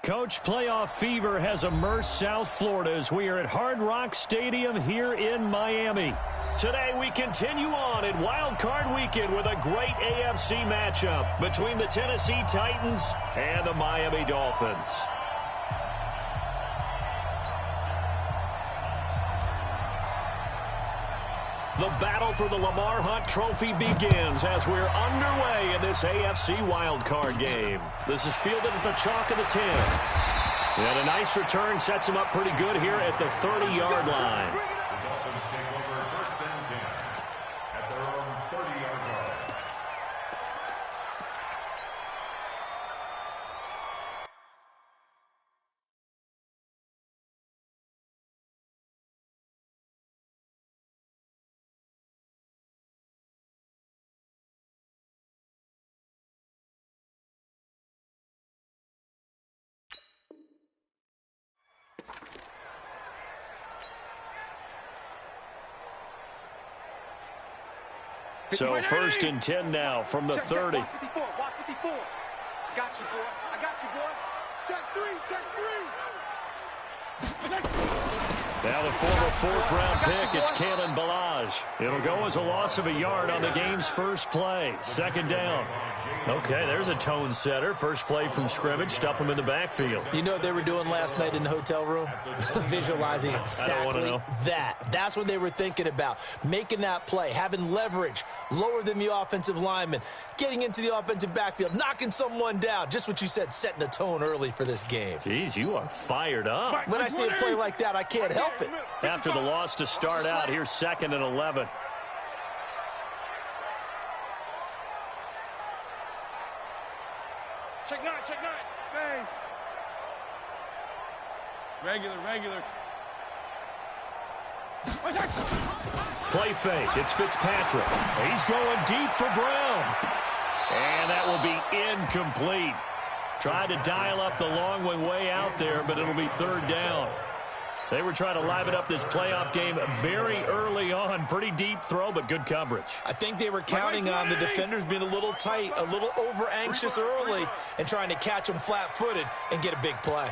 Coach, playoff fever has immersed South Florida as we are at Hard Rock Stadium here in Miami. Today we continue on in Wild Card Weekend with a great AFC matchup between the Tennessee Titans and the Miami Dolphins. The battle for the Lamar Hunt Trophy begins as we're underway in this AFC wildcard game. This is fielded at the chalk of the 10. And a nice return sets him up pretty good here at the 30-yard line. The Dolphins take over first and 10 at their own 30-yard line. So first and 10 now from the 30. Watch 54, watch 54. I got you, boy. I got you, boy. Check three, check three. Now the former fourth-round pick, it's Kalen Ballage. It'll go as a loss of a yard on the game's first play. Second down. Okay, there's a tone setter. First play from scrimmage, stuff him in the backfield. You know what they were doing last night in the hotel room? Visualizing exactly that. That's what they were thinking about. Making that play, having leverage, lower than the offensive lineman, getting into the offensive backfield, knocking someone down. Just what you said, setting the tone early for this game. Jeez, you are fired up. When I see a play like that, I can't help it. After the loss to start out, here's second and 11. Check nine, check nine. Hey. Regular. Play fake. It's Fitzpatrick. He's going deep for Brown. And that will be incomplete. Tried to dial up the long one way out there, but it'll be third down. They were trying to liven up this playoff game very early on. Pretty deep throw, but good coverage. I think they were counting on the defenders being a little tight, a little over-anxious early, and trying to catch them flat-footed and get a big play.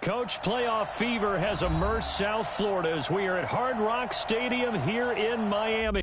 Coach, playoff fever has immersed South Florida as we are at Hard Rock Stadium here in Miami.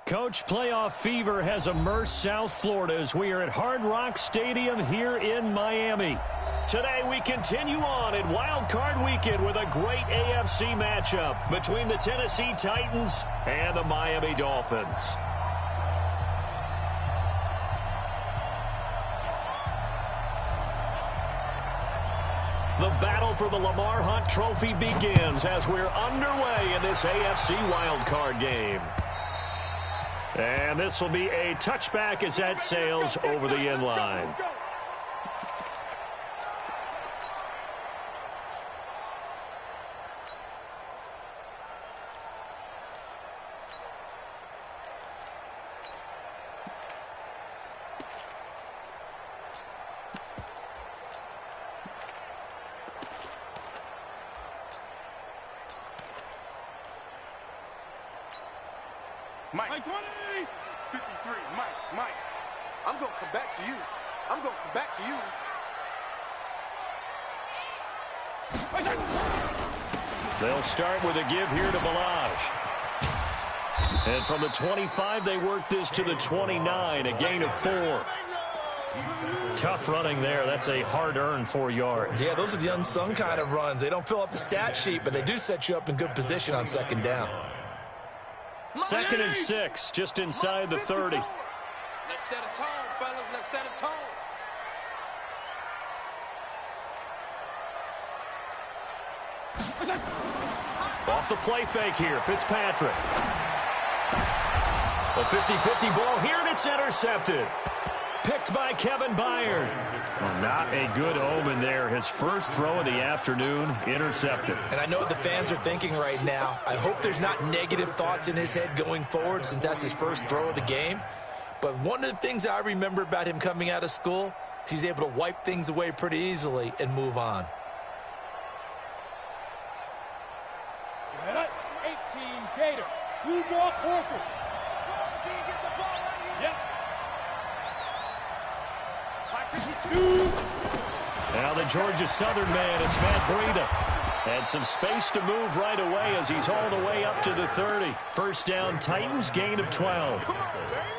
Coach, playoff fever has immersed South Florida as we are at Hard Rock Stadium here in Miami. Today we continue on in Wild Card Weekend with a great AFC matchup between the Tennessee Titans and the Miami Dolphins. The battle for the Lamar Hunt Trophy begins as we're underway in this AFC Wild Card game. And this will be a touchback as that sails over the end line. Mike. 20. 53. Mike. I'm going to come back to you. I'm going to come back to you. They'll start with a give here to Balaj. And from the 25, they work this to the 29, a gain of 4. Tough running there. That's a hard-earned 4 yards. Yeah, those are the unsung kind of runs. They don't fill up the stat sheet, but they do set you up in good position on second down. 2nd and 6, just inside the 30. Let's set a tone, fellas. Let's set a tone. Off the play fake here, Fitzpatrick. A 50-50 ball here, and it's intercepted. Picked by Kevin Byard. Well, not a good omen there. His first throw of the afternoon, intercepted. And I know what the fans are thinking right now. I hope there's not negative thoughts in his head going forward since that's his first throw of the game. But one of the things I remember about him coming out of school is he's able to wipe things away pretty easily and move on. 18 Gator. Blue ball Corker. Yep. Now the Georgia Southern man, it's Matt Breida. Had some space to move right away as he's hauled away up to the 30. First down, Titans, gain of 12.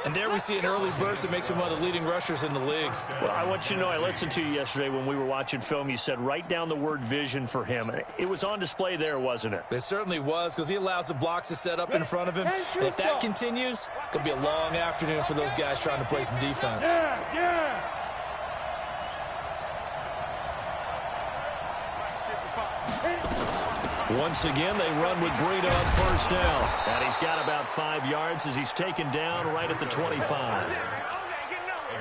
And there we see an early burst that makes him one of the leading rushers in the league. Well, I want you to know, I listened to you yesterday when we were watching film. You said write down the word vision for him. It was on display there, wasn't it? It certainly was, because he allows the blocks to set up in front of him. And if that continues, it could be a long afternoon for those guys trying to play some defense. Yeah. Once again, they run with Breida on first down. And he's got about 5 yards as he's taken down right at the 25.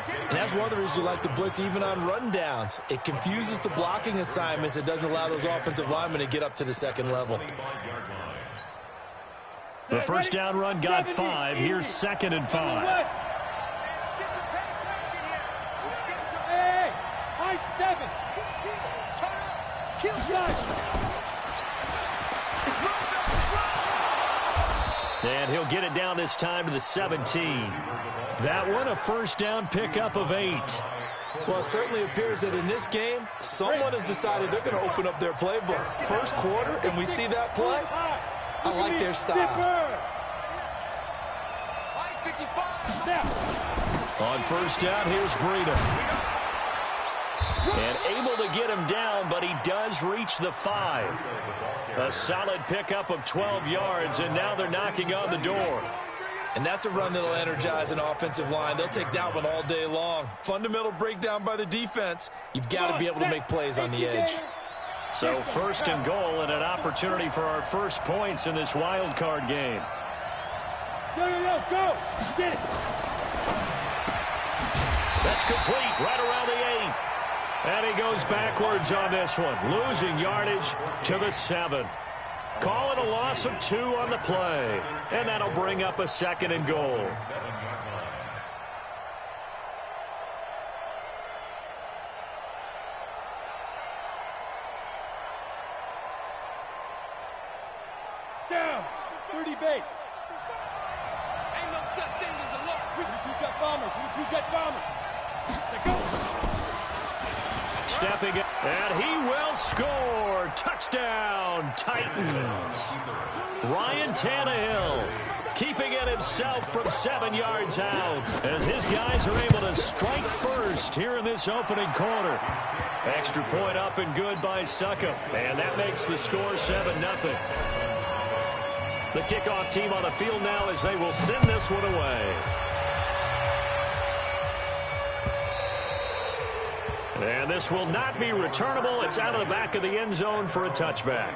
And that's one of the reasons you like to blitz even on rundowns. It confuses the blocking assignments. It doesn't allow those offensive linemen to get up to the second level. The first down run got 5. Here's 2nd and 5. Hey, high 7. And he'll get it down this time to the 17. That one a first down pickup of 8. Well, it certainly appears that in this game, someone has decided they're going to open up their playbook. First quarter, and we see that play. I like their style. On first down, here's Breida. And able to get him down, but he does reach the 5. A solid pickup of 12 yards, and now they're knocking on the door. And that's a run that'll energize an offensive line. They'll take that one all day long. Fundamental breakdown by the defense. You've got to be able to make plays on the edge. So 1st and goal and an opportunity for our first points in this wild card game. Go. Get it. That's complete right around the 8. And he goes backwards on this one, losing yardage to the 7. Call it a loss of 2 on the play. And that'll bring up a 2nd and goal. Down. 30 base. Ain't no such thing as a loss. 22-jet bomber. 22-jet bomber. Go. Stepping in, and he will score. Touchdown, Titans. Ryan Tannehill keeping it himself from 7 yards out as his guys are able to strike first here in this opening quarter. Extra point up and good by Succop, and that makes the score 7-0. The kickoff team on the field now as they will send this one away. And this will not be returnable. It's out of the back of the end zone for a touchback.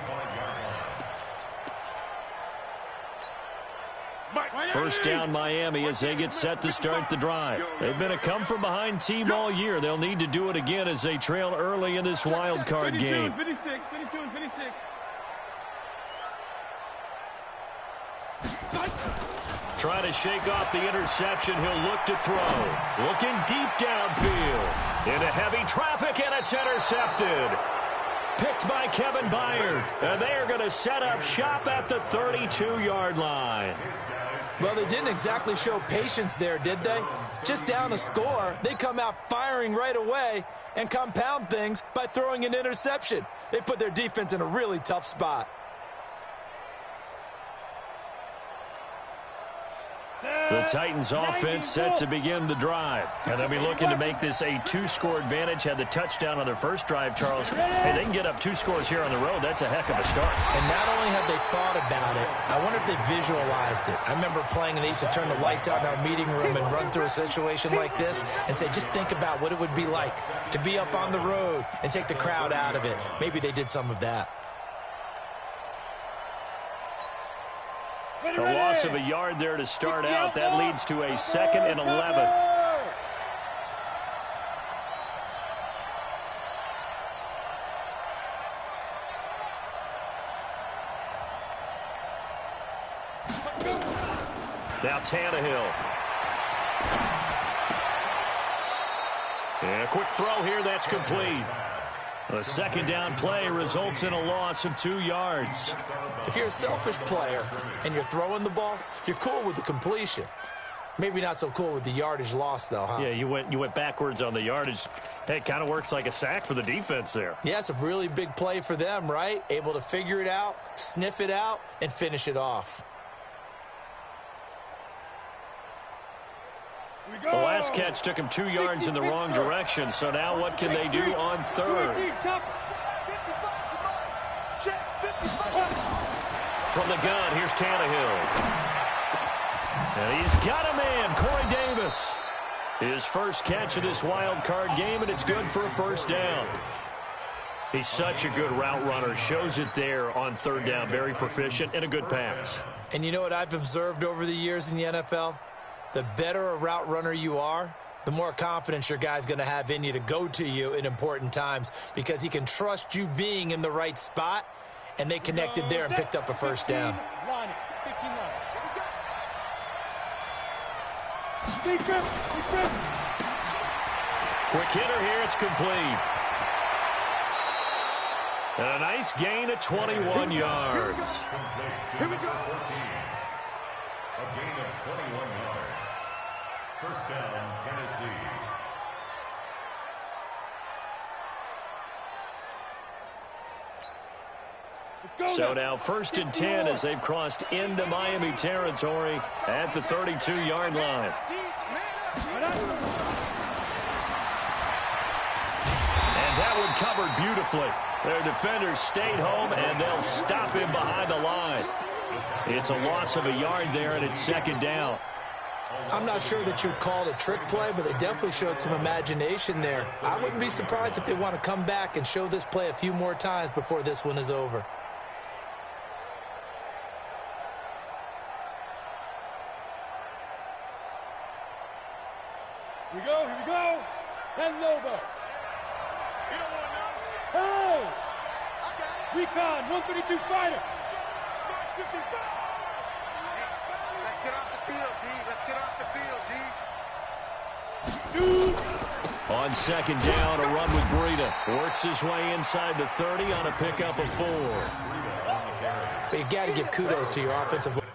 First down Miami as they get set to start the drive. They've been a come-from-behind team all year. They'll need to do it again as they trail early in this wild card game. 52 and 56. Trying to shake off the interception. He'll look to throw. Looking deep downfield. Into heavy traffic, and it's intercepted. Picked by Kevin Byard. And they are going to set up shop at the 32-yard line. Well, they didn't exactly show patience there, did they? Just down a score, they come out firing right away and compound things by throwing an interception. They put their defense in a really tough spot. The Titans offense set to begin the drive. And they'll be looking to make this a 2-score advantage. Had the touchdown on their first drive, Charles. Hey, they can get up 2 scores here on the road. That's a heck of a start. And not only have they thought about it, I wonder if they visualized it. I remember playing and they used to turn the lights out in our meeting room and run through a situation like this and say, just think about what it would be like to be up on the road and take the crowd out of it. Maybe they did some of that. A loss of a yard there to start out. That leads to a 2nd and 11. Now Tannehill. And a quick throw here. That's complete. A 2nd down play results in a loss of 2 yards. If you're a selfish player and you're throwing the ball, you're cool with the completion. Maybe not so cool with the yardage loss, though, huh? Yeah, you went backwards on the yardage. Hey, it kind of works like a sack for the defense there. Yeah, it's a really big play for them, right? Able to figure it out, sniff it out, and finish it off. The last catch took him 2 yards in the wrong direction, so now what can they do on 3rd? From the gun, here's Tannehill. And he's got a man, Corey Davis. His first catch of this wild card game, and it's good for a first down. He's such a good route runner. Shows it there on 3rd down. Very proficient and a good pass. And you know what I've observed over the years in the NFL? The better a route runner you are, the more confidence your guy's going to have in you to go to you in important times because he can trust you being in the right spot, and they connected there and picked up a first down. Quick hitter here, it's complete. And a nice gain of 21 yards. Here we go. A gain of 21 yards. First down, Tennessee. So now 1st and 10 as they've crossed into Miami territory at the 32-yard line. And that one covered beautifully. Their defenders stayed home, and they'll stop him behind the line. It's a loss of a yard there, and it's 2nd down. I'm not sure that you'd call it a trick play, but they definitely showed some imagination there. I wouldn't be surprised if they want to come back and show this play a few more times before this one is over. Here we go. 10 Lobo. You don't want none. Hey! I got it. Recon, 132 fighter. 55. Let's get off the field, D. Let's get off the field, D. Shoot! On 2nd down, a run with Breida. Works his way inside the 30 on a pickup of 4. But you got to give kudos to your offensive line.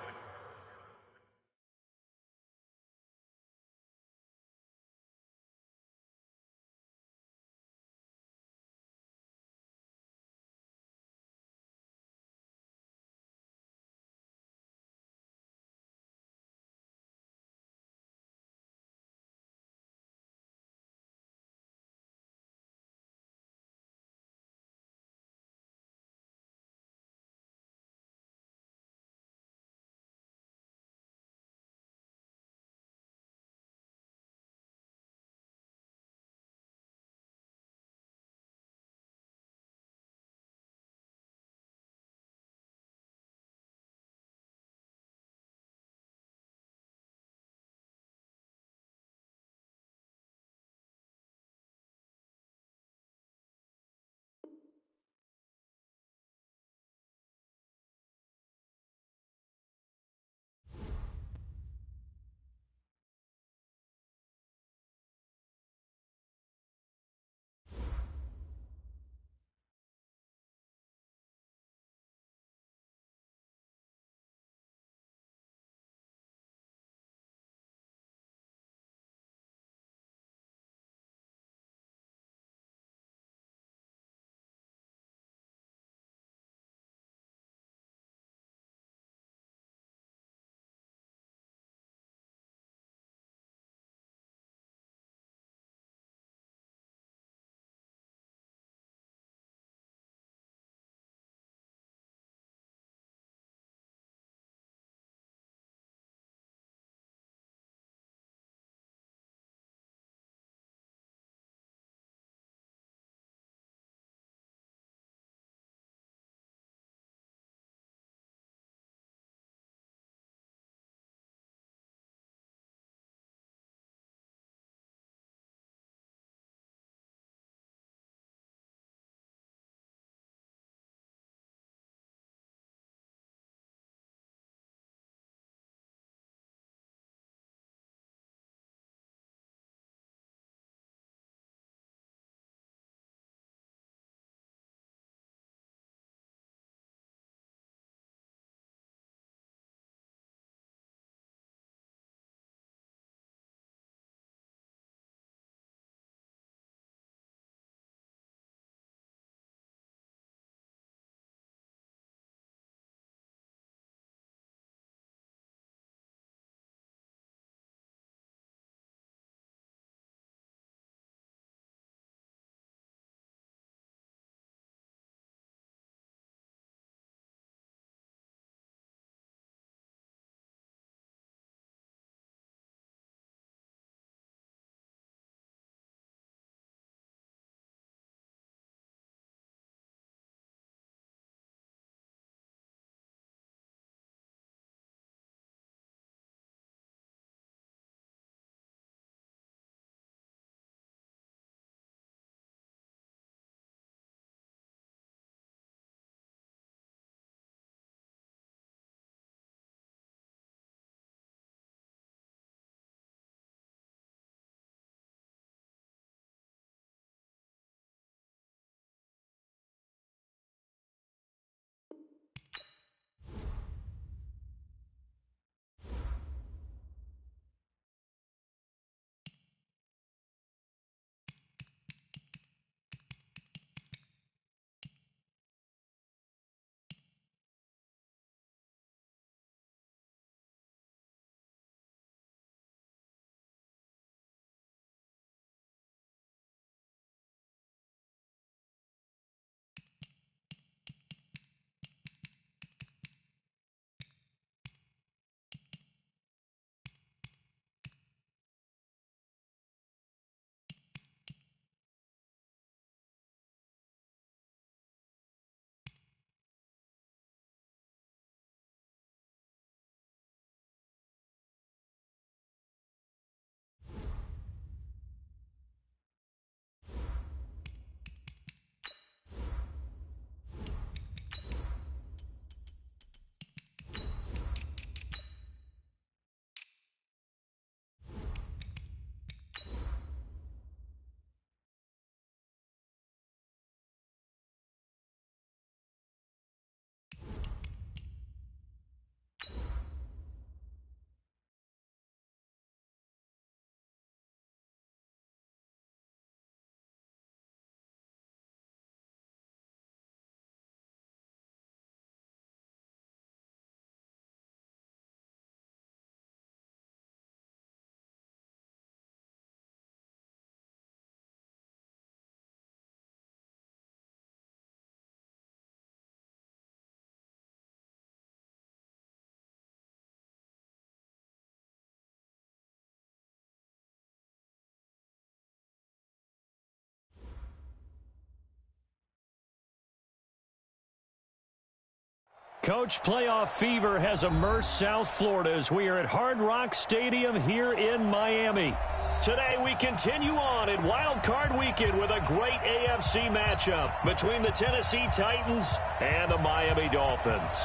Coach, playoff fever has immersed South Florida as we are at Hard Rock Stadium here in Miami. Today we continue on in Wild Card Weekend with a great AFC matchup between the Tennessee Titans and the Miami Dolphins.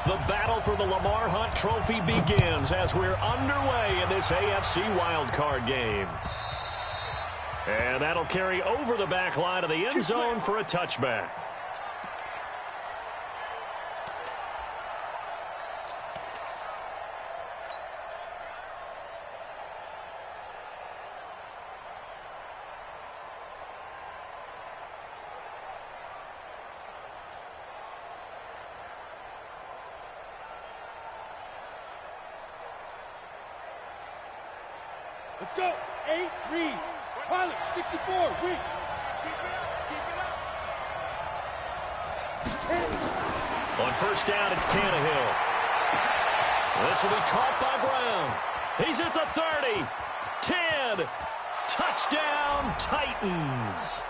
The battle for the Lamar Hunt Trophy begins as we're underway in this AFC Wild Card game. And that'll carry over the back line of the end zone for a touchback. Let's go. 8, read. Pilot, 64, read. On first down, it's Tannehill. This will be caught by Brown. He's at the 30. 10. Touchdown, Titans.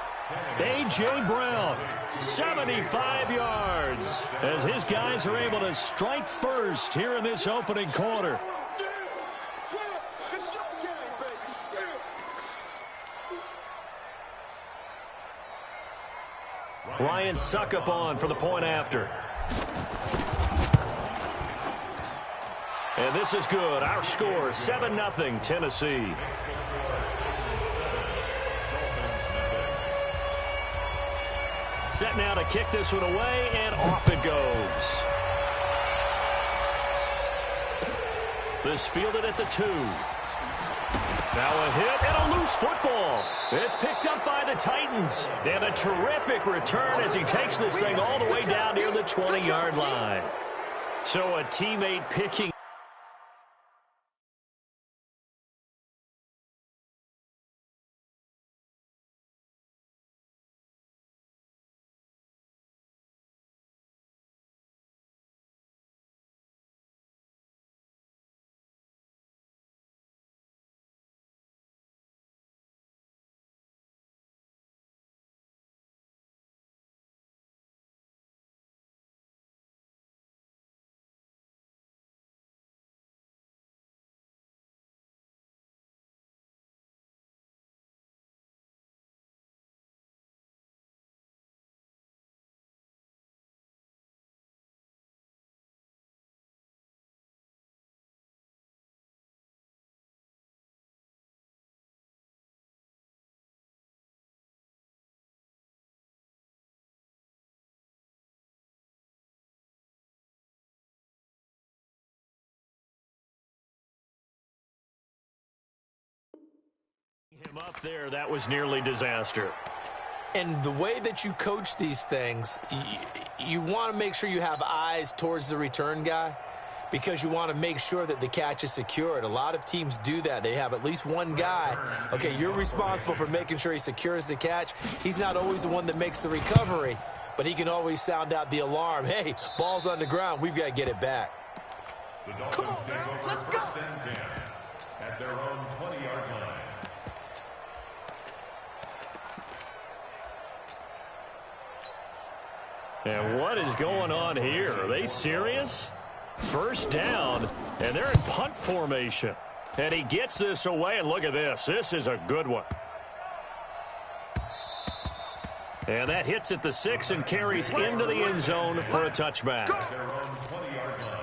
A.J. Brown, 75 yards, as his guys are able to strike first here in this opening quarter. Ryan Suckup on for the point after. And this is good. Our score, 7-0 Tennessee. Set now to kick this one away, and off it goes. This fielded at the 2. Now a hit and a loose football. It's picked up by the Titans. And a terrific return as he takes this thing all the way down near the 20-yard line. So a teammate picking. Him up there, that was nearly disaster. And the way that you coach these things, you want to make sure you have eyes towards the return guy because you want to make sure that the catch is secured. A lot of teams do that. They have at least one guy. Okay, you're responsible for making sure he secures the catch. He's not always the one that makes the recovery, but he can always sound out the alarm. Hey, ball's on the ground. We've got to get it back. The Dolphins take over first and 10 at their own 20-yard line. And what is going on here? Are they serious? First down, and they're in punt formation. And he gets this away, and look at this. This is a good one. And that hits at the 6 and carries into the end zone for a touchback. Their own 20-yard line.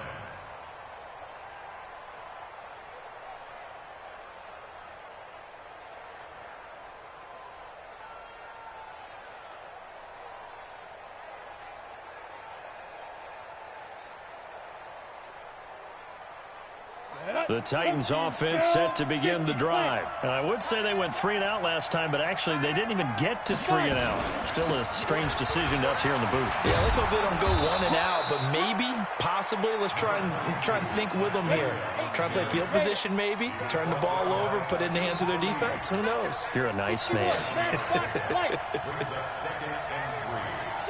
The Titans offense set to begin the drive. And I would say they went 3 and out last time, but actually they didn't even get to 3 and out. Still a strange decision to us here in the booth. Yeah, let's hope they don't go 1 and out, but maybe, possibly, let's try and think with them here. Try to play field position maybe, turn the ball over, put it in the hands of their defense. Who knows? You're a nice man. Brings up second and 3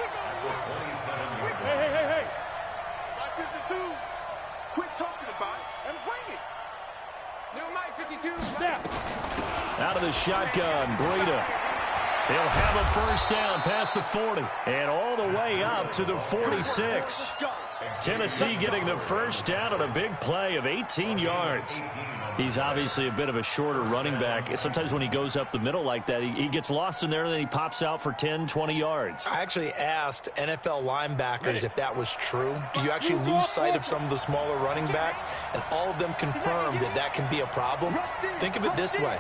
at the 27-yard line. Hey. 52. Quit talking about it and bring it. New Mike 52. Snap. Out of the shotgun, Breida. He'll have a first down past the 40 and all the way up to the 46. Tennessee getting the first down on a big play of 18 yards. He's obviously a bit of a shorter running back. Sometimes when he goes up the middle like that, he gets lost in there, and then he pops out for 10, 20 yards. I actually asked NFL linebackers if that was true. Do you actually lose sight of some of the smaller running backs? And all of them confirmed that that can be a problem. Think of it this way.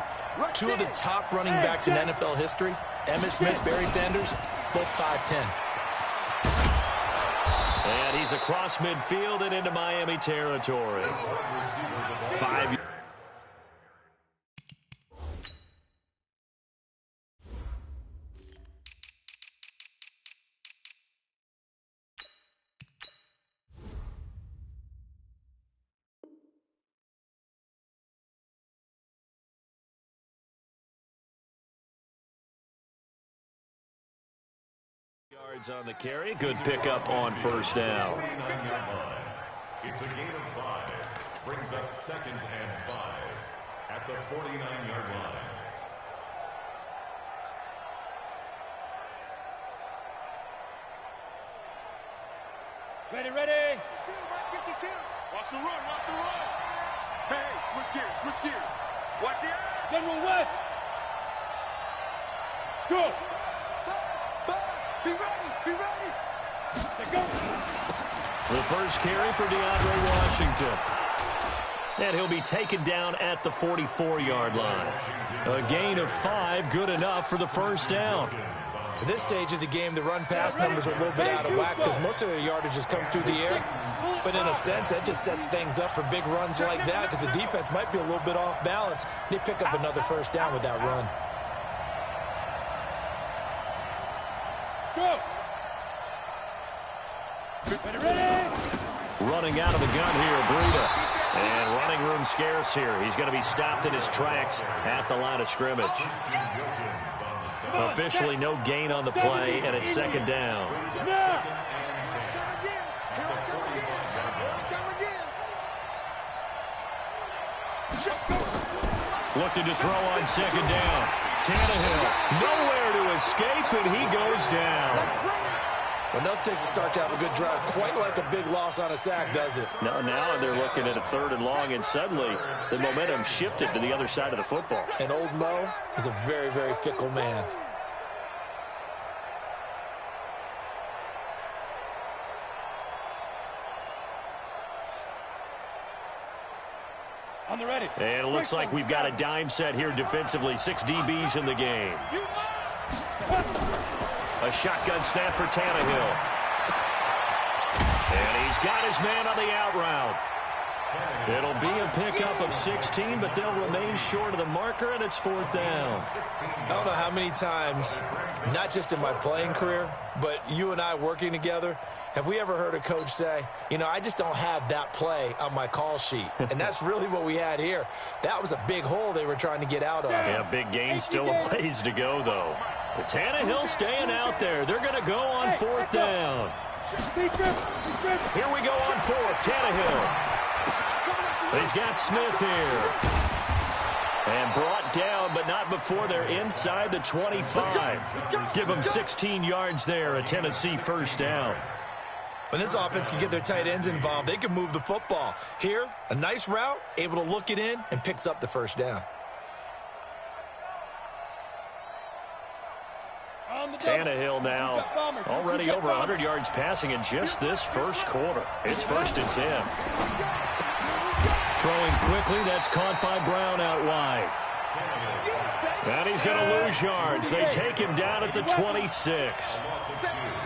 Two of the top running backs in NFL history, Emmitt Smith, Barry Sanders, both 5'10". And he's across midfield and into Miami territory. 5 yards on the carry. Good pickup on first down. It's a gain of 5. Brings up 2nd and 5 at the 49-yard line. Ready, ready. 52. Watch the run, watch the run. Hey, switch gears, switch gears. Watch the eye. General West. Go. Be ready, be ready. Let's go. The first carry for DeAndre Washington. And he'll be taken down at the 44-yard line. A gain of 5, good enough for the first down. At this stage of the game, the run-pass numbers are a little bit out of whack because most of their yardage has come through the air. But in a sense, that just sets things up for big runs like that because the defense might be a little bit off balance. They pick up another first down with that run. Go. Ready, ready. Running out of the gun here, Breida. And running room scarce here. He's going to be stopped in his tracks at the line of scrimmage. Officially no gain on the play, and it's 2nd down. Looking to throw on 2nd down. Tannehill nowhere to escape, and he goes down. Well, nothing takes a start to have a good drive. Quite like a big loss on a sack, does it? No, now they're looking at a 3rd and long, and suddenly the momentum shifted to the other side of the football. And old Mo is a very, very fickle man. On the ready. And it looks like we've got a dime set here defensively. 6 DBs in the game. A shotgun snap for Tannehill. And he's got his man on the out route. It'll be a pickup of 16, but they'll remain short of the marker, and it's 4th down. I don't know how many times, not just in my playing career, but you and I working together, have we ever heard a coach say, you know, I just don't have that play on my call sheet. And that's really what we had here. That was a big hole they were trying to get out of. Yeah, big gain, still a ways to go, though. But Tannehill staying out there. They're going to go on 4th down. Here we go on 4th. Tannehill. He's got Smith here. And brought down, but not before they're inside the 25. Give them 16 yards there, a Tennessee first down. When this offense can get their tight ends involved, they can move the football. Here, a nice route, able to look it in, and picks up the first down. Tannehill now already over 100 yards passing in just this first quarter. It's 1st and 10. Throwing quickly, that's caught by Brown out wide. And he's going to lose yards. They take him down at the 26.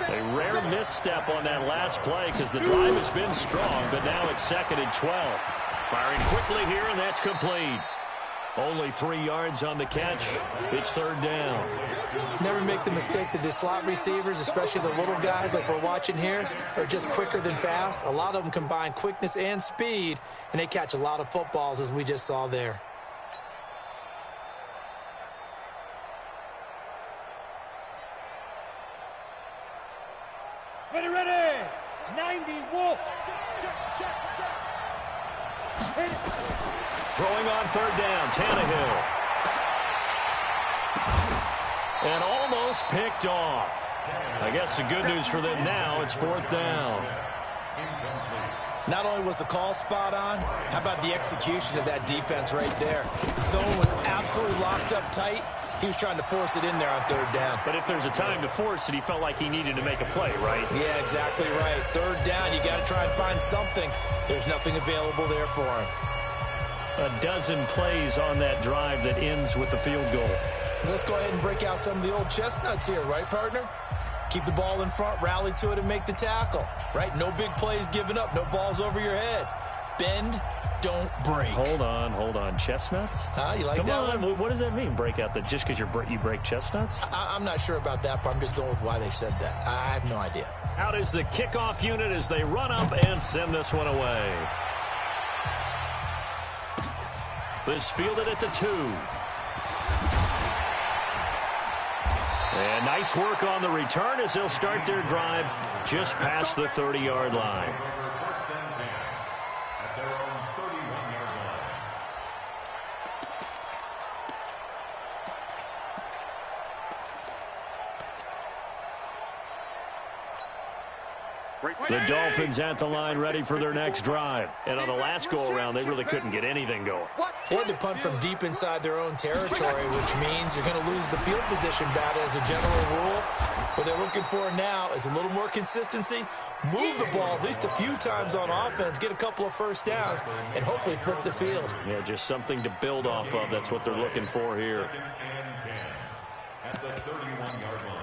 A rare misstep on that last play because the drive has been strong, but now it's 2nd and 12. Firing quickly here, and that's complete. Only 3 yards on the catch. It's 3rd down. Never make the mistake that the slot receivers, especially the little guys like we're watching here, are just quicker than fast. A lot of them combine quickness and speed, and they catch a lot of footballs, as we just saw there. Ready, ready. 90 Wolf. Throwing on 3rd down, Tannehill. And almost Almost picked off. I guess the good news for them now, it's 4th down. Not only was the call spot on, how about the execution of that defense right there? The zone was absolutely locked up tight. He was trying to force it in there on 3rd down. But if there's a time to force it, he felt like he needed to make a play, right? Yeah, exactly right. 3rd down, you got to try and find something. There's nothing available there for him. A dozen plays on that drive that ends with the field goal. Let's go ahead and break out some of the old chestnuts here, right, partner? Keep the ball in front, rally to it, and make the tackle, right? No big plays given up, no balls over your head. Bend, don't break. Hold on. Chestnuts? You like that one? What does that mean, break out? Just because you break chestnuts? I'm not sure about that, but I'm just going with why they said that. I have no idea. Out is the kickoff unit as they run up and send this one away. This fielded at the 2. And nice work on the return as they'll start their drive just past the 30-yard line. First and 10 at their own 31-yard line. The Dolphins at the line ready for their next drive. And on the last go-around, they really couldn't get anything going. They had to punt from deep inside their own territory, which means you're going to lose the field position battle as a general rule. What they're looking for now is a little more consistency, move the ball at least a few times on offense, get a couple of first downs, and hopefully flip the field. Yeah, just something to build off of. That's what they're looking for here. 2nd and 10 at the 31-yard line.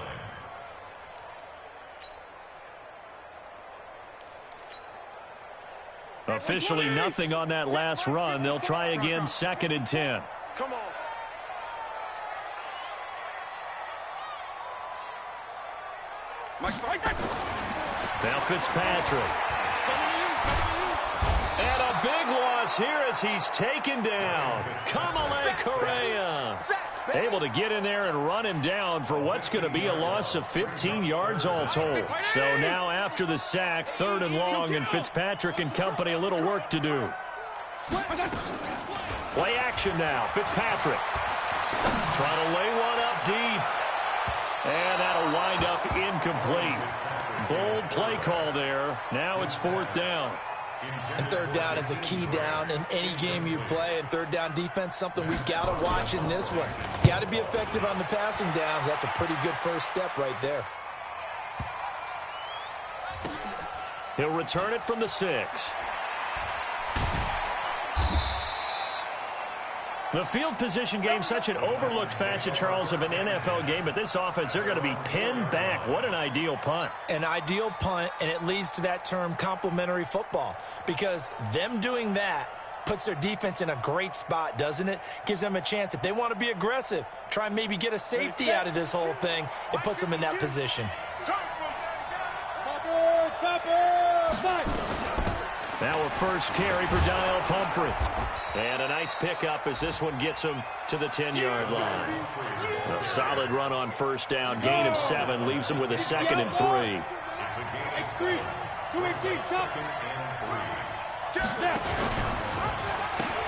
Officially nothing on that last run. They'll try again, 2nd and 10. Come on. Now Fitzpatrick. And a big loss here as he's taken down. Kamale Correa. Able to get in there and run him down for what's going to be a loss of 15 yards all told. So now after the sack, 3rd and long, and Fitzpatrick and company a little work to do. Play action now. Fitzpatrick trying to lay one up deep. And that'll wind up incomplete. Bold play call there. Now it's 4th down. And 3rd down is a key down in any game you play. And 3rd down defense, something we've got to watch in this one. Got to be effective on the passing downs. That's a pretty good first step right there. He'll return it from the 6. The field position game, such an overlooked facet, Charles, of an NFL game, but this offense, they're going to be pinned back. What an ideal punt. An ideal punt, and it leads to that term complementary football, because them doing that puts their defense in a great spot, doesn't it? Gives them a chance. If they want to be aggressive, try and maybe get a safety out of this whole thing, it puts them in that position. Now a first carry for Dero Pumphrey. And a nice pickup as this one gets him to the 10-yard line. A solid run on first down. Gain of 7 leaves him with a 2nd and 3.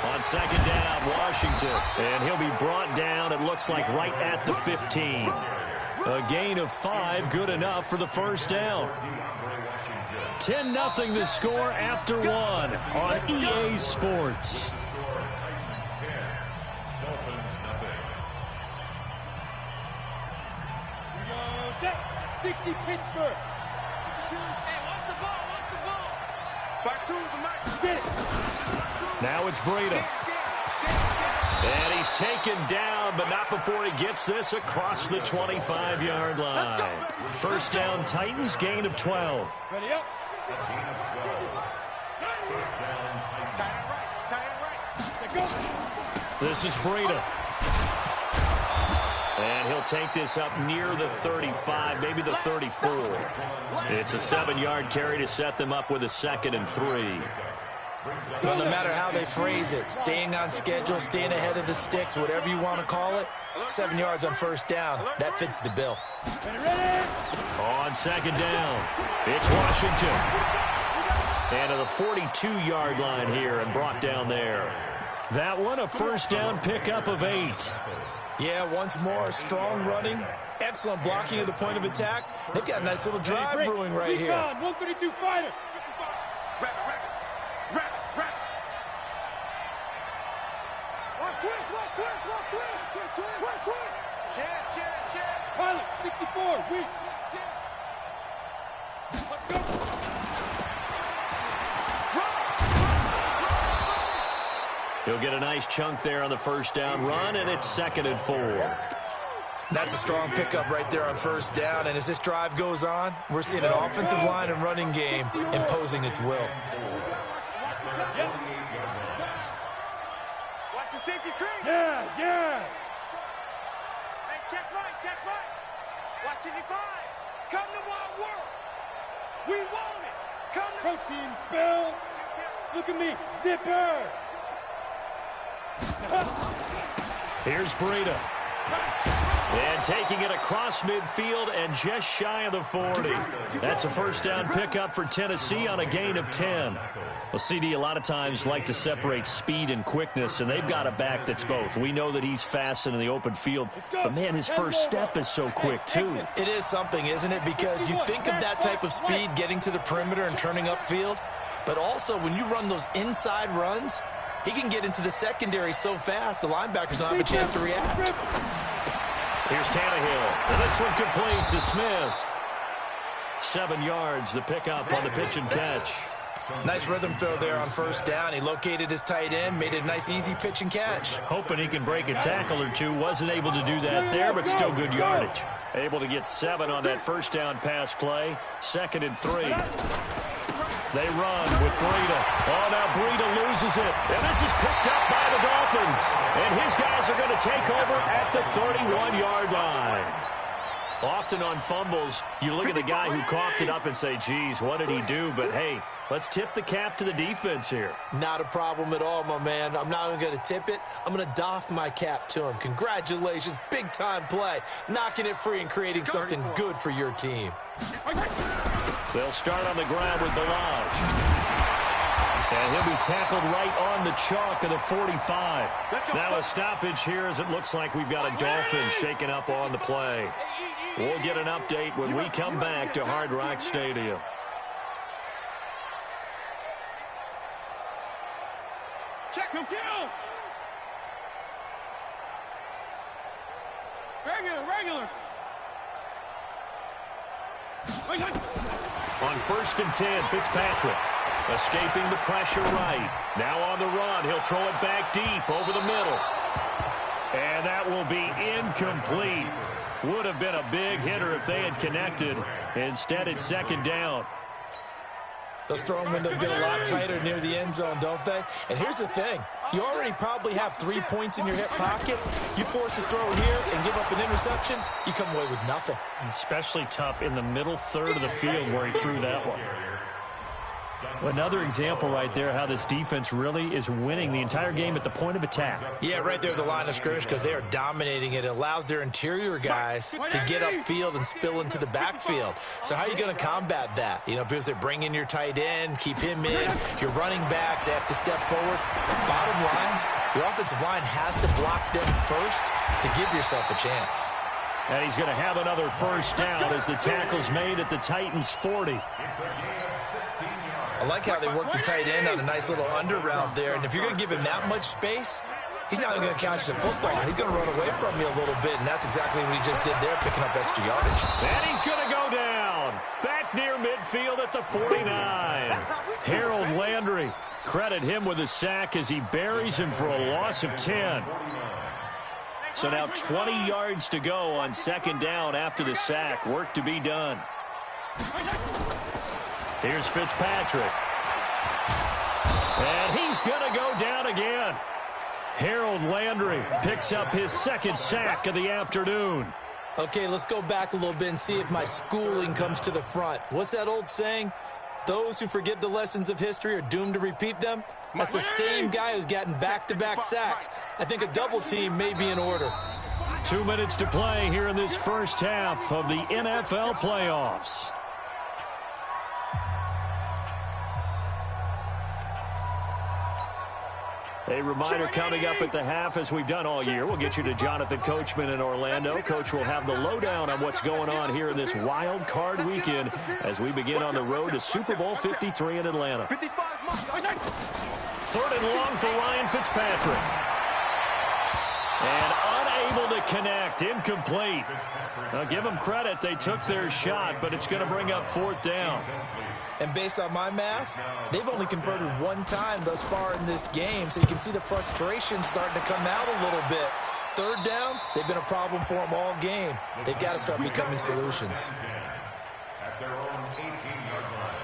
On 2nd down, Washington. And he'll be brought down, it looks like, right at the 15. A gain of 5, good enough for the first down. 10-0 the score after 1 on EA Sports. Set. 60 Pittsburgh. Hey, what's the ball? Back to the mic. Now it's Breda. And he's taken down, but not before he gets this across the 25-yard line. First down, Titans, gain of 12. Ready up. This is Breda. And he'll take this up near the 35, maybe the 34. It's a 7-yard carry to set them up with a 2nd and 3. Well, no matter how they phrase it, staying on schedule, staying ahead of the sticks, whatever you want to call it, 7 yards on first down, that fits the bill. On 2nd down, it's Washington. And to the 42-yard line here and brought down there. That one, a first down pickup of 8. Yeah, once more, strong running, Excellent blocking at the point of attack. They've got a nice little drive brewing right here. 132 fighter. Wrap it. Watch twist. Chance. Pilot, 64, weak. Let's go. He'll get a nice chunk there on the first down run, and it's 2nd and 4. That's a strong pickup right there on first down, and as this drive goes on, we're seeing an offensive line and running game imposing its will. Watch the safety cream. Yes. Hey, check right. Watch 55. Come to Wild World. We want it. Come to Protein spell. Look at me. Zipper. Here's Breida. And taking it across midfield and just shy of the 40. That's a first down pickup for Tennessee on a gain of 10. Well, CD, a lot of times like to separate speed and quickness, and they've got a back that's both. We know that he's fast in the open field, but, man, his first step is so quick, too. It is something, isn't it? Because you think of that type of speed getting to the perimeter and turning upfield, but also when you run those inside runs, he can get into the secondary so fast the linebackers don't have a chance to react. Here's Tannehill. And this one complete to Smith. 7 yards, the pickup on the pitch and catch. Nice rhythm throw there on first down. He located his tight end, made it a nice, easy pitch and catch. Hoping he can break a tackle or two. Wasn't able to do that there, but still good yardage. Able to get 7 on that first down pass play. 2nd and 3. They run with Breida. Oh, now Breida loses it. And this is picked up by the Dolphins. And his guys are going to take over at the 31-yard line. Often on fumbles, you look at the guy who coughed it up and say, geez, what did he do? But, hey, let's tip the cap to the defense here. Not a problem at all, my man. I'm not even going to tip it. I'm going to doff my cap to him. Congratulations. Big-time play. Knocking it free and creating something good for your team. They'll start on the ground with Balaj. And he'll be tackled right on the chalk of the 45. Now a stoppage here as it looks like we've got a Dolphin shaking up on the play. We'll get an update when we come back to Hard Rock Stadium. Check him, kill. Regular. On 1st and 10, Fitzpatrick escaping the pressure right. Now on the run, he'll throw it back deep over the middle. And that will be incomplete. Would have been a big hitter if they had connected. Instead, it's 2nd down. Those throwing windows get a lot tighter near the end zone, don't they? And here's the thing. You already probably have 3 points in your hip pocket. You force a throw here and give up an interception, you come away with nothing. Especially tough in the middle third of the field where he threw that one. Another example right there how this defense really is winning the entire game at the point of attack. Yeah, right there at the line of scrimmage because they are dominating it. It allows their interior guys to get upfield and spill into the backfield. So how are you going to combat that? You know, because they bring in your tight end, keep him in. Your running backs, they have to step forward. Bottom line, your offensive line has to block them first to give yourself a chance. And he's going to have another first down as the tackle's made at the Titans' 40. I like how they work the tight end on a nice little under route there. And if you're going to give him that much space, he's not going to catch the football. He's going to run away from you a little bit, and that's exactly what he just did there, picking up extra yardage. And he's going to go down. Back near midfield at the 49. Harold Landry. Credit him with a sack as he buries him for a loss of 10. So now 20 yards to go on 2nd down after the sack. Work to be done. Here's Fitzpatrick. And he's going to go down again. Harold Landry picks up his 2nd sack of the afternoon. Okay, let's go back a little bit and see if my schooling comes to the front. What's that old saying? Those who forget the lessons of history are doomed to repeat them. That's the same guy who's gotten back-to-back sacks. I think a double team may be in order. 2 minutes to play here in this first half of the NFL playoffs. A reminder coming up at the half, as we've done all year. We'll get you to Jonathan Coachman in Orlando. Coach will have the lowdown on what's going on here in this wild card weekend as we begin on the road to Super Bowl 53 in Atlanta. 3rd and long for Ryan Fitzpatrick. And unable to connect, incomplete. Now give them credit, they took their shot, but it's going to bring up 4th down. And based on my math, they've only converted 1 time thus far in this game, so you can see the frustration starting to come out a little bit. 3rd downs, they've been a problem for them all game. They've got to start becoming solutions. At their own 18-yard line.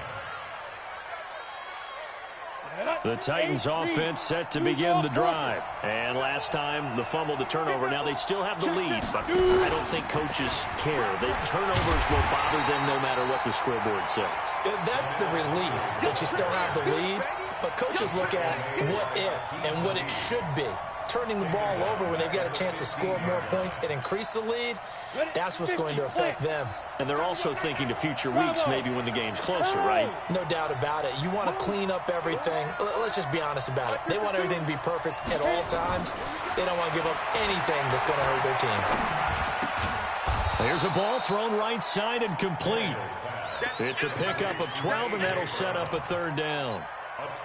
The Titans offense set to begin the drive. And last time, the fumble, the turnover. Now they still have the lead, but I don't think coaches care. The turnovers will bother them no matter what the scoreboard says. That's the relief that you still have the lead, but coaches look at what if and what it should be. Turning the ball over when they've got a chance to score more points and increase the lead, that's what's going to affect them. And they're also thinking to future weeks, maybe when the game's closer, right? No doubt about it. You want to clean up everything. Let's just be honest about it. They want everything to be perfect at all times. They don't want to give up anything that's going to hurt their team. Here's a ball thrown right side and complete. It's a pickup of 12, and that'll set up a 3rd down.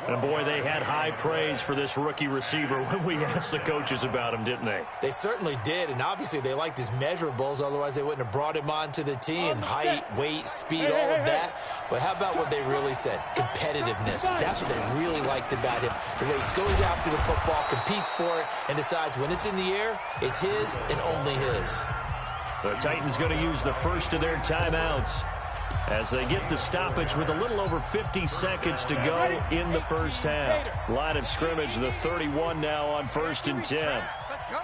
And, boy, they had high praise for this rookie receiver when we asked the coaches about him, didn't they? They certainly did, and obviously they liked his measurables. Otherwise, they wouldn't have brought him onto the team. Height, weight, speed, all of that. But how about what they really said? Competitiveness. That's what they really liked about him. The way he goes after the football, competes for it, and decides when it's in the air, it's his and only his. The Titans going to use the first of their timeouts as they get the stoppage with a little over 50 seconds to go in the first half. Line of scrimmage, the 31 now on 1st and 10. Let's go.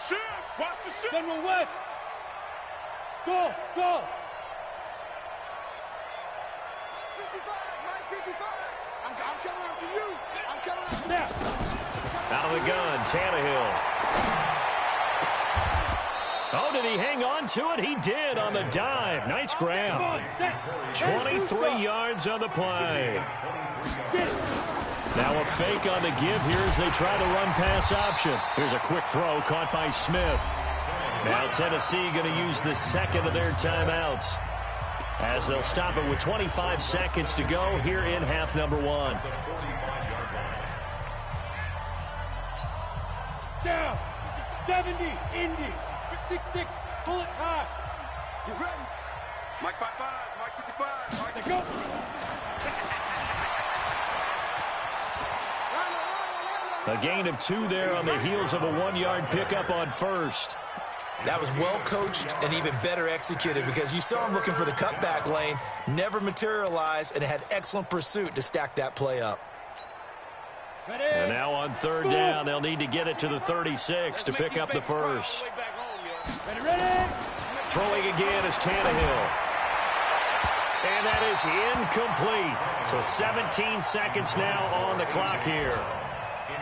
Shoot. Watch the shoot. General West. Go, go. 55, Mike 55. I'm coming after you. I'm coming after Now. Out of the gun, Tannehill. Oh, did he hang on to it? He did on the dive. Nice grab. 23 yards on the play. Now a fake on the give here as they try the run-pass option. Here's a quick throw caught by Smith. Now Tennessee going to use the second of their timeouts as they'll stop it with 25 seconds to go here in half number 1. Down. 70. Indy. 6-6. Pull it high. You ready? Mike 55, Mike 55, Mike. Let's go. A gain of 2 there on the heels of a 1-yard pickup on 1st. That was well coached and even better executed because you saw him looking for the cutback lane, never materialized, and had excellent pursuit to stack that play up. Ready. And now on 3rd down, they'll need to get it to the 36 to pick up the first. Ready, ready. Throwing again is Tannehill. And that is incomplete. So 17 seconds now on the clock here.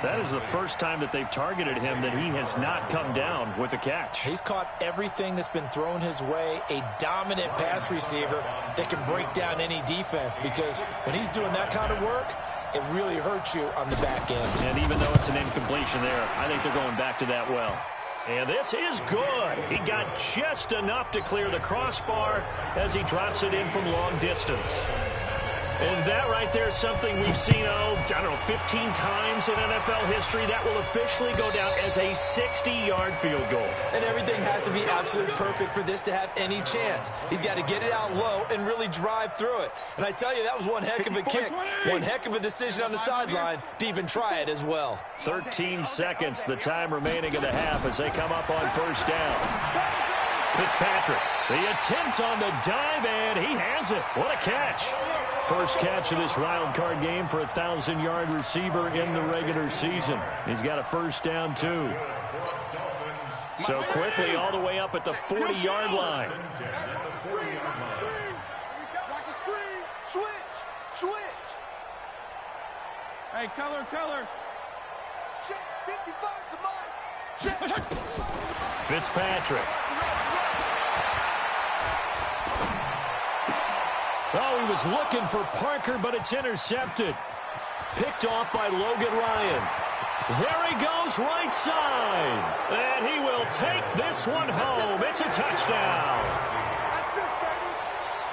That is the first time that they've targeted him that he has not come down with a catch. He's caught everything that's been thrown his way, a dominant pass receiver that can break down any defense because when he's doing that kind of work, it really hurts you on the back end. And even though it's an incompletion there, I think they're going back to that well. And this is good. He got just enough to clear the crossbar as he drops it in from long distance. And that right there is something we've seen, 15 times in NFL history. That will officially go down as a 60-yard field goal. And everything has to be absolutely perfect for this to have any chance. He's got to get it out low and really drive through it. And I tell you, that was one heck of a kick. One heck of a decision on the sideline to even try it as well. 13 seconds, the time remaining in the half as they come up on 1st down. Fitzpatrick, the attempt on the dive, and he has it. What a catch. First catch of this wild card game for a 1,000-yard receiver in the regular season. He's got a 1st down, too. So quickly all the way up at the 40-yard line. Watch the screen. Switch. Hey, color. Check 55, come on. Check. Fitzpatrick. Oh, he was looking for Parker, but it's intercepted. Picked off by Logan Ryan. There he goes right side. And he will take this one home. It's a touchdown.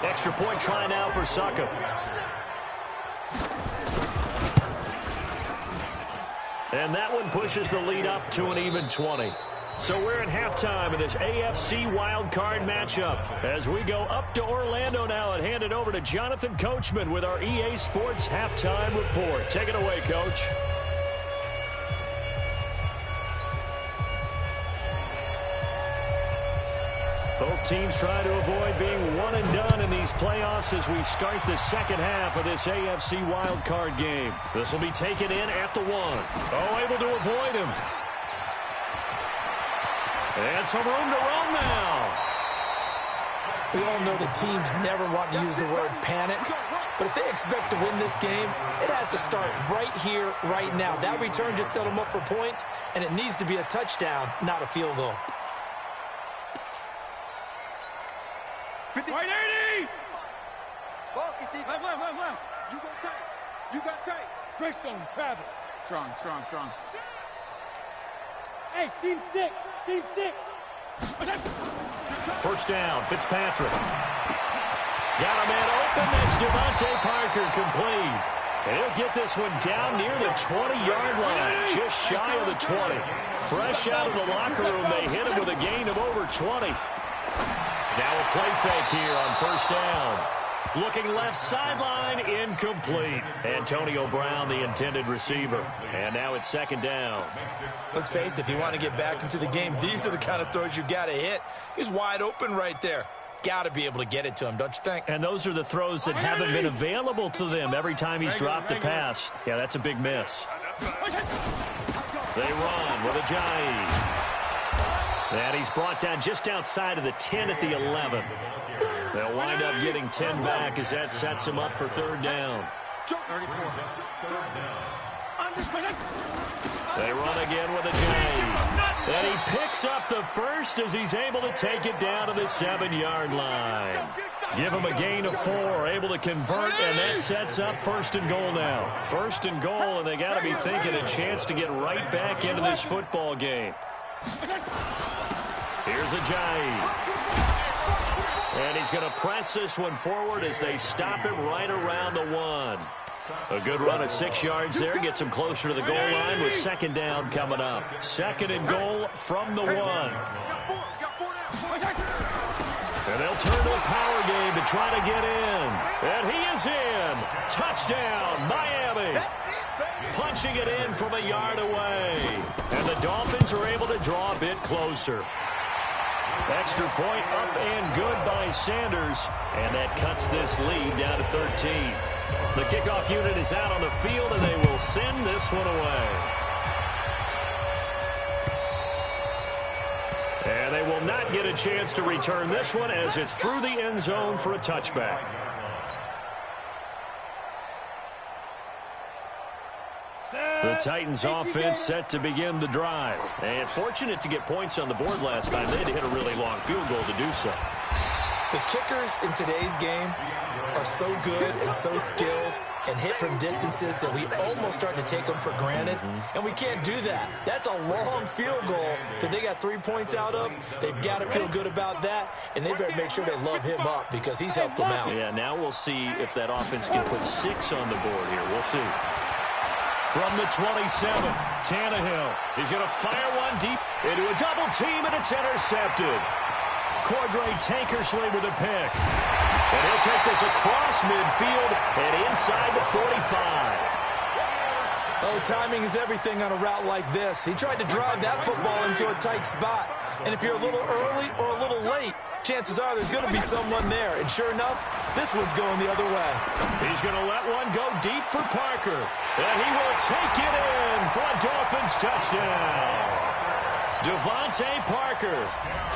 Extra point try now for Succop. And that one pushes the lead up to an even 20. So we're at halftime of this AFC wildcard matchup as we go up to Orlando now and hand it over to Jonathan Coachman with our EA Sports halftime report. Take it away, Coach. Both teams try to avoid being one and done in these playoffs as we start the second half of this AFC wildcard game. This will be taken in at the 1. Oh, able to avoid him. And some room to run now. We all know the teams never want to use the word panic, but if they expect to win this game, it has to start right here, right now. That return just set them up for points, and it needs to be a touchdown, not a field goal. 50. Right, 80! Focus, Steve. Left. You go tight. You got tight. Greystone, travel. Strong. Hey, seam 6. First down, Fitzpatrick. Got a man open. That's Devontae Parker complete. And he'll get this one down near the 20-yard line, just shy of the 20. Fresh out of the locker room, they hit him with a gain of over 20. Now a play fake here on first down. Looking left sideline, incomplete. Antonio Brown, the intended receiver. And now it's second down. Let's face it, if you want to get back into the game, these are the kind of throws you got to hit. He's wide open right there. Got to be able to get it to him, don't you think? And those are the throws that haven't been available to them every time he's dropped a pass. Yeah, that's a big miss. They run with Ajayi. And he's brought down just outside of the 10 at the 11. They'll wind up getting 10 back as that sets him up for third down. They run again with Ajayi. And he picks up the first as he's able to take it down to the 7-yard line. Give him a gain of 4, able to convert, and that sets up first and goal now. First and goal, and they got to be thinking a chance to get right back into this football game. Here's Ajayi. And he's going to press this one forward as they stop him right around the 1. A good run of 6 yards there. Gets him closer to the goal line with second down coming up. Second and goal from the 1. And they'll turn to a power game to try to get in. And he is in. Touchdown, Miami. Punching it in from a yard away. And the Dolphins are able to draw a bit closer. Extra point up and good by Sanders. And that cuts this lead down to 13. The kickoff unit is out on the field, and they will send this one away. And they will not get a chance to return this one as it's through the end zone for a touchback. The Titans offense set to begin the drive. And fortunate to get points on the board last time. They had to hit a really long field goal to do so. The kickers in today's game are so good and so skilled and hit from distances that we almost start to take them for granted. And we can't do that. That's a long field goal that they got 3 points out of. They've got to feel good about that, and they better make sure they love him up because he's helped them out. Yeah, now we'll see if that offense can put 6 on the board here. We'll see. From the 27, Tannehill. He's going to fire one deep into a double team, and it's intercepted. Cordray Tankersley with a pick. And he'll take this across midfield and inside the 45. Oh, timing is everything on a route like this. He tried to drive that football into a tight spot. And if you're a little early or a little late, chances are there's going to be someone there. And sure enough, this one's going the other way. He's going to let one go deep for Parker. And he will take it in for a Dolphins touchdown. Devontae Parker,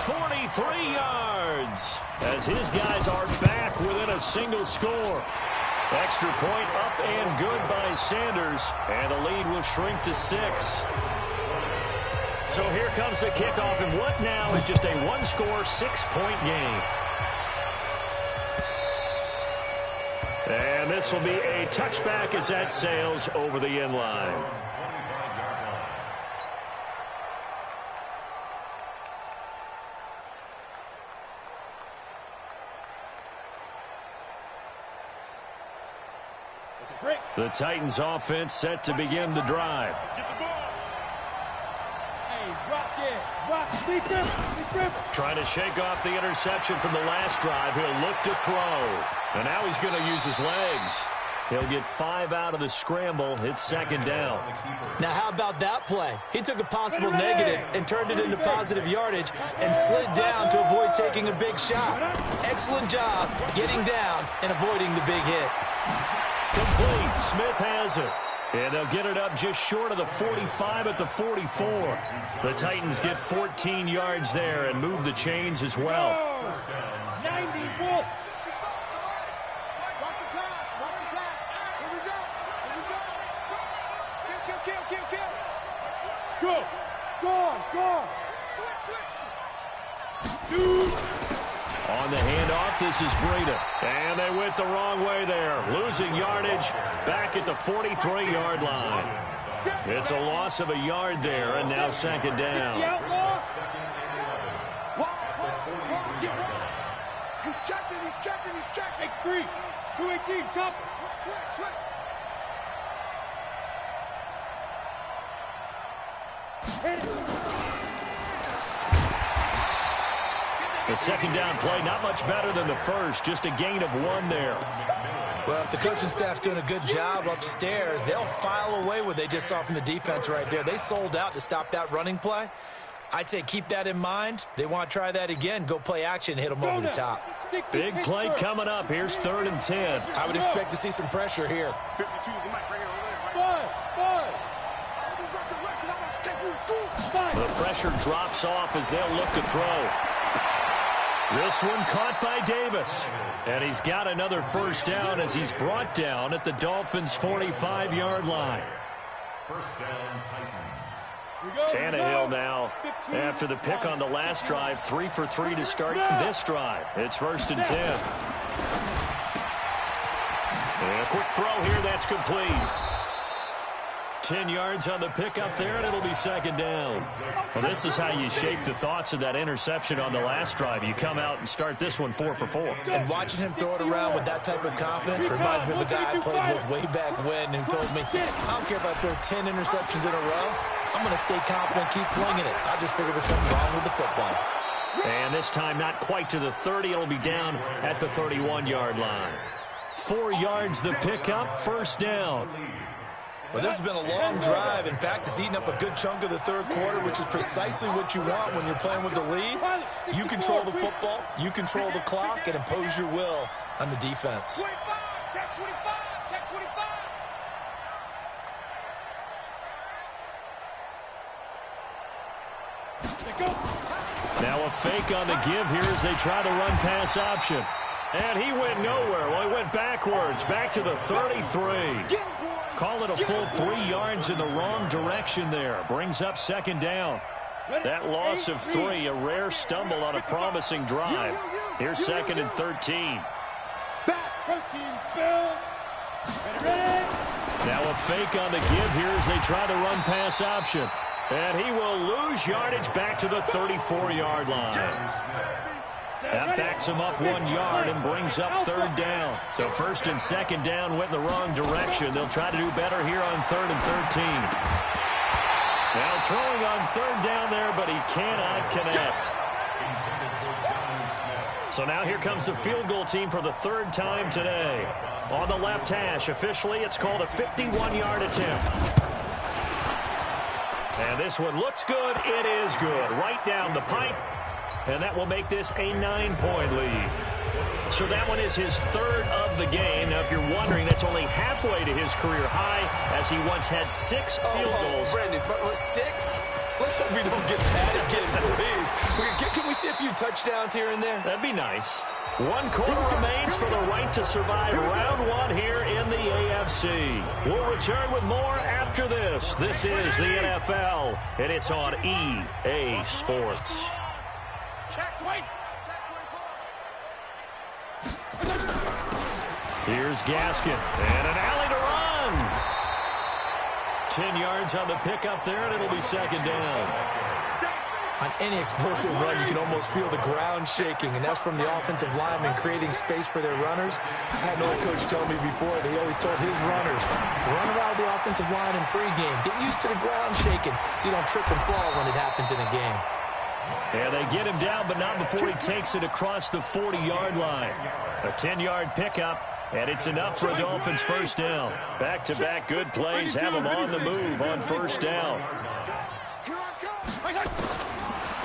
43 yards, as his guys are back within a single score. Extra point up and good by Sanders, and the lead will shrink to 6. So here comes the kickoff, and what now is just a one-score, 6-point game. And this will be a touchback as that sails over the end line. The Titans offense set to begin the drive. Get the ball. Hey, rock it. Rock. Be dribble. Trying to shake off the interception from the last drive. He'll look to throw. And now he's going to use his legs. He'll get 5 out of the scramble. It's second down. Now, how about that play? He took a possible negative and turned it into positive yardage and slid down to avoid taking a big shot. Excellent job getting down and avoiding the big hit. Complete. Smith has it. And they'll get it up just short of the 45 at the 44. The Titans get 14 yards there and move the chains as well. 91. Go. On the handoff, this is Breida. And they went the wrong way there. Losing yardage back at the 43-yard line. It's a loss of a yard there, and now second down. He's checking. X3. 218. Chop. Switch. The second down play, not much better than the first, just a gain of 1 there. Well, if the coaching staff's doing a good job upstairs, they'll file away what they just saw from the defense right there. They sold out to stop that running play. I'd say keep that in mind. They want to try that again, go play action, hit them over the top. Big play coming up. Here's 3rd and 10. I would expect to see some pressure here. 52's the mic right here. The pressure drops off as they'll look to throw. This one caught by Davis. And he's got another first down as he's brought down at the Dolphins' 45-yard line. First down, Titans. Tannehill now, after the pick on the last drive, 3 for 3 to start this drive. It's 1st and 10. And a quick throw here, that's complete. 10 yards on the pickup there, and it'll be second down. Well, this is how you shape the thoughts of that interception on the last drive. You come out and start this one 4 for 4. And watching him throw it around with that type of confidence reminds me of a guy I played with way back when who told me, I don't care if I throw 10 interceptions in a row. I'm going to stay confident, keep flinging it. I just figured there's something wrong with the football. And this time not quite to the 30. It'll be down at the 31-yard line. 4 yards the pickup, first down. Well, this has been a long drive. In fact, it's eaten up a good chunk of the third quarter, which is precisely what you want when you're playing with the lead. You control the football, you control the clock, and impose your will on the defense. Check 25. Now a fake on the give here as they try the run-pass option. And he went nowhere. Well, he went backwards, back to the 33. Call it a full 3 yards in the wrong direction there. Brings up second down. That loss of 3, a rare stumble on a promising drive. Here's 2nd and 13. Now a fake on the give here as they try the run-pass option. And he will lose yardage back to the 34-yard line. That backs him up 1 yard and brings up third down. So 1st and 2nd down went in the wrong direction. They'll try to do better here on 3rd and 13. Now throwing on 3rd down there, but he cannot connect. So now here comes the field goal team for the 3rd time today. On the left hash, officially it's called a 51-yard attempt. And this one looks good. It is good. Right down the pipe. And that will make this a 9-point lead. So that one is his 3rd of the game. Now, if you're wondering, that's only halfway to his career high, as he once had 6 field goals. Brandon, but 6? Let's hope we don't get that again, please. Can we see a few touchdowns here and there? That'd be nice. 1 quarter remains for the right to survive round 1 here in the AFC. We'll return with more after this. This is the NFL, and it's on EA Sports. Here's Gaskin, and an alley to run. 10 yards on the pickup there, and it'll be second down. On any explosive run, you can almost feel the ground shaking, and that's from the offensive linemen creating space for their runners. I had an old coach tell me before, they always told his runners, run around the offensive line in pregame. Get used to the ground shaking so you don't trip and fall when it happens in a game. Yeah, they get him down, but not before he takes it across the 40-yard line. A 10-yard pickup, and it's enough for a Dolphins first down. Back-to-back good plays have him on the move on first down.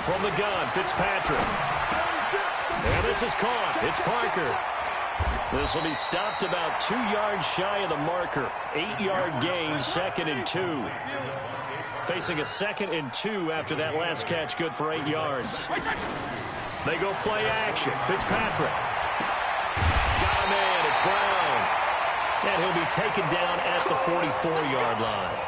From the gun, Fitzpatrick. And this is caught. It's Parker. This will be stopped about 2 yards shy of the marker. 8-yard gain, 2nd and 2. Facing a 2nd and 2 after that last catch, good for 8 yards. They go play action. Fitzpatrick. Got him in. It's Brown. And he'll be taken down at the 44-yard line.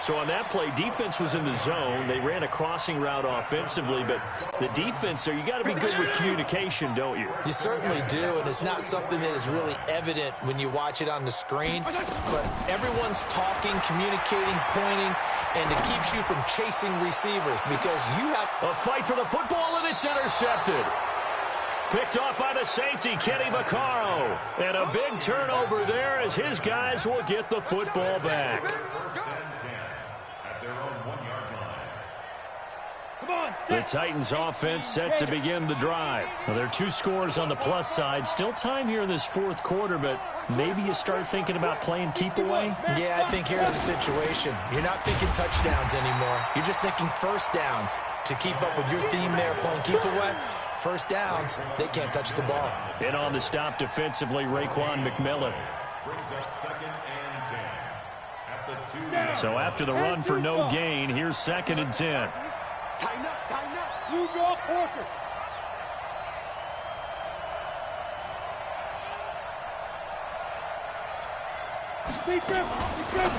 So on that play, defense was in the zone. They ran a crossing route offensively, but the defense there, you got to be good with communication, don't you? You certainly do, and it's not something that is really evident when you watch it on the screen. But everyone's talking, communicating, pointing, and it keeps you from chasing receivers because you have a fight for the football, and it's intercepted. Picked off by the safety, Kenny Vaccaro. And a big turnover there as his guys will get the football back. The Titans offense set to begin the drive. Well, there are 2 scores on the plus side. Still time here in this 4th quarter, but maybe you start thinking about playing keep away? Yeah, I think here's the situation. You're not thinking touchdowns anymore. You're just thinking first downs. To keep up with your theme there, playing keep away, first downs, they can't touch the ball. In on the stop defensively, Raekwon McMillan. So after the run for no gain, here's 2nd and 10. Tighten up, tighten up. You draw Parker.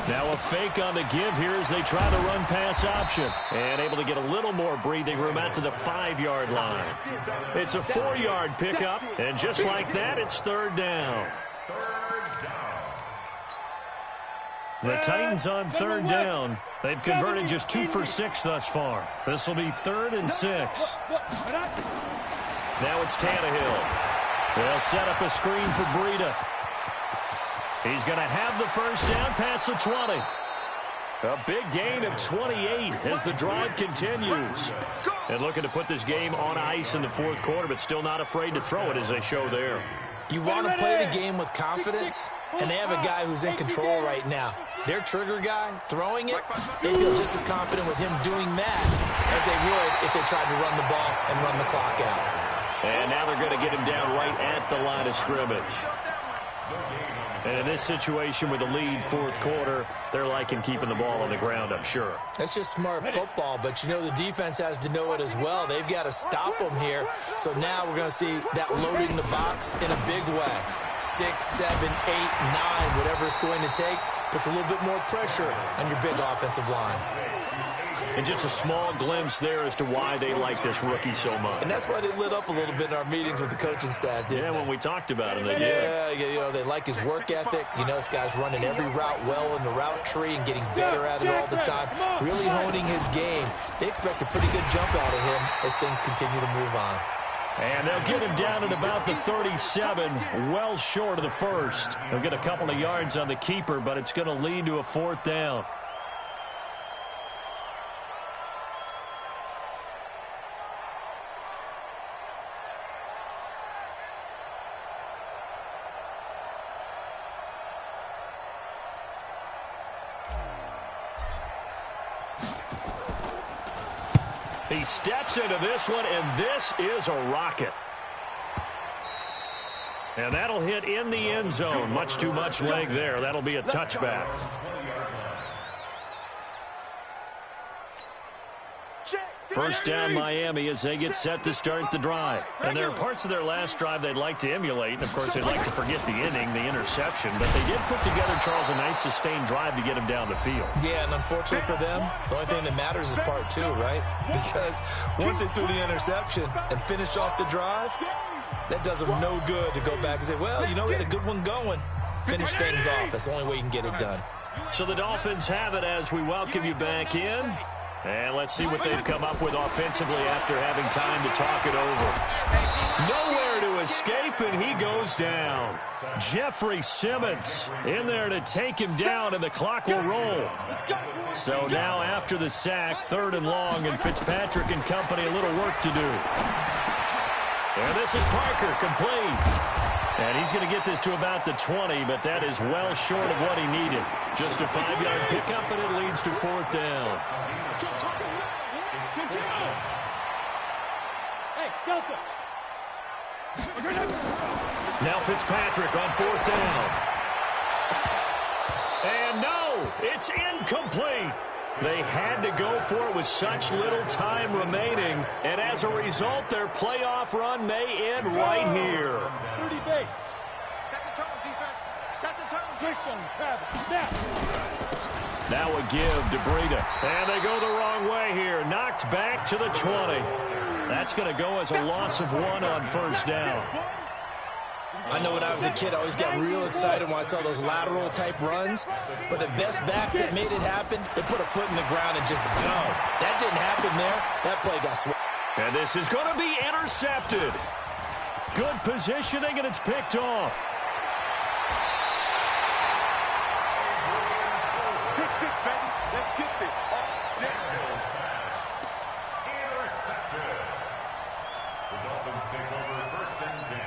Now a fake on the give here as they try the run pass option. And able to get a little more breathing room out to the 5-yard line. It's a 4-yard pickup, and just like that, it's 3rd down. The Titans on 3rd down. They've converted just 2 for 6 thus far. This will be 3rd and 6. Now it's Tannehill. They'll set up a screen for Breida. He's going to have the first down past the 20. A big gain of 28 as the drive continues. And looking to put this game on ice in the 4th quarter, but still not afraid to throw it as they show there. You want to play the game with confidence, and they have a guy who's in control right now. Their trigger guy, throwing it, they feel just as confident with him doing that as they would if they tried to run the ball and run the clock out. And now they're going to get him down right at the line of scrimmage. And in this situation with the lead 4th quarter, they're liking keeping the ball on the ground, I'm sure. That's just smart football, but you know the defense has to know it as well. They've got to stop them here. So now we're going to see that loading the box in a big way. 6, 7, 8, 9, whatever it's going to take, puts a little bit more pressure on your big offensive line. And just a small glimpse there as to why they like this rookie so much. And that's why they lit up a little bit in our meetings with the coaching staff, didn't they? When we talked about him, they did. Yeah, you know, they like his work ethic. You know, this guy's running every route well in the route tree and getting better at it all the time, really honing his game. They expect a pretty good jump out of him as things continue to move on. And they'll get him down at about the 37, well short of the first. They'll get a couple of yards on the keeper, but it's going to lead to a 4th down. He steps into this one, and this is a rocket. And that'll hit in the end zone. Much too much leg there. That'll be a touchback. First down Miami as they get set to start the drive. And there are parts of their last drive they'd like to emulate. And, of course, they'd like to forget the inning, the interception. But they did put together, Charles, a nice sustained drive to get him down the field. Yeah, and unfortunately for them, the only thing that matters is part 2, right? Because once they threw the interception and finished off the drive, that does them no good to go back and say, well, you know, we had a good one going. Finish things off. That's the only way you can get it done. So the Dolphins have it as we welcome you back in. And let's see what they've come up with offensively after having time to talk it over. Nowhere to escape, and he goes down. Jeffrey Simmons in there to take him down, and the clock will roll. So now after the sack, 3rd and long, and Fitzpatrick and company a little work to do. And this is Parker, complete. And he's going to get this to about the 20, but that is well short of what he needed. Just a 5-yard pickup, and it leads to 4th down. Hey, Delta. Now Fitzpatrick on 4th down. And no, it's incomplete. They had to go for it with such little time remaining, and as a result, their playoff run may end right here. 30 base. Set the tone, defense. Set the tone. Greystone, Travis, snap. Now a give to Breida. And they go the wrong way here. Knocked back to the 20. That's going to go as a loss of 1 on 1st down. I know when I was a kid, I always got real excited when I saw those lateral-type runs. But the best backs that made it happen, they put a foot in the ground and just go. That didn't happen there. That play got swept. And this is going to be intercepted. Good positioning, and it's picked off. Pick 6, baby. Let's get this. Intercepted. The Dolphins take over 1st and 10.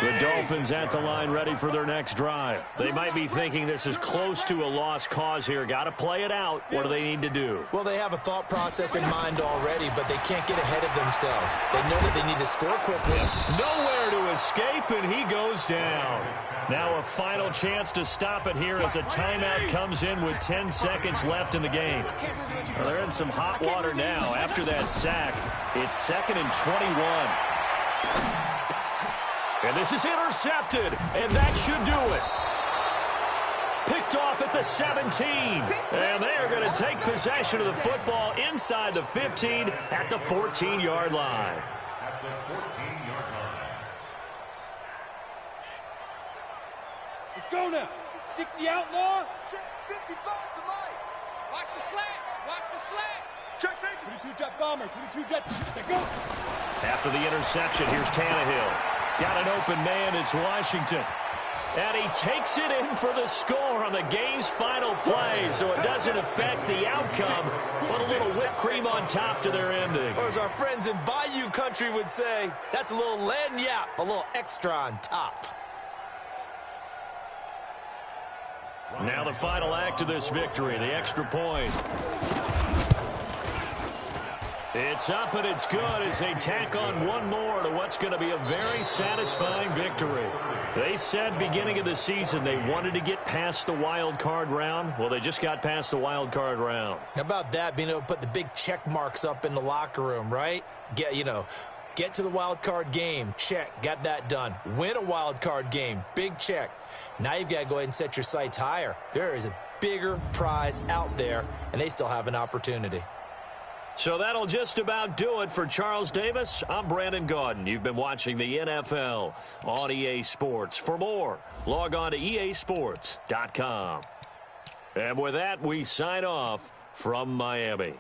The Dolphins at the line ready for their next drive. They might be thinking this is close to a lost cause here. Got to play it out. What do they need to do? Well, they have a thought process in mind already, but they can't get ahead of themselves. They know that they need to score quickly. Nowhere to escape, and he goes down. Now a final chance to stop it here as a timeout comes in with 10 seconds left in the game. Well, they're in some hot water now. After that sack, it's 2nd and 21. And this is intercepted, and that should do it. Picked off at the 17. And they are going to take possession of the football inside the 15 at the 14-yard line. At the 14-yard line. Let's go now. 60 outlaw. Check 55 to Mike. Watch the slats. Watch the slats. Check safety. 22 jet bomber. 22 jet. They go. After the interception, here's Tannehill. Got an open man, it's Washington. And he takes it in for the score on the game's final play, so it doesn't affect the outcome, but a little whipped cream on top to their ending. Or as our friends in Bayou country would say, that's a little lagniappe, a little extra on top. Now the final act of this victory, the extra point. It's up and it's good as they tack on one more to what's going to be a very satisfying victory. They said beginning of the season they wanted to get past the wild card round. Well, they just got past the wild card round. How about that, being able to put the big check marks up in the locker room, right? Get to the wild card game, check, got that done. Win a wild card game, big check. Now you've got to go ahead and set your sights higher. There is a bigger prize out there, and they still have an opportunity. So that'll just about do it for Charles Davis. I'm Brandon Gaudin. You've been watching the NFL on EA Sports. For more, log on to easports.com. And with that, we sign off from Miami.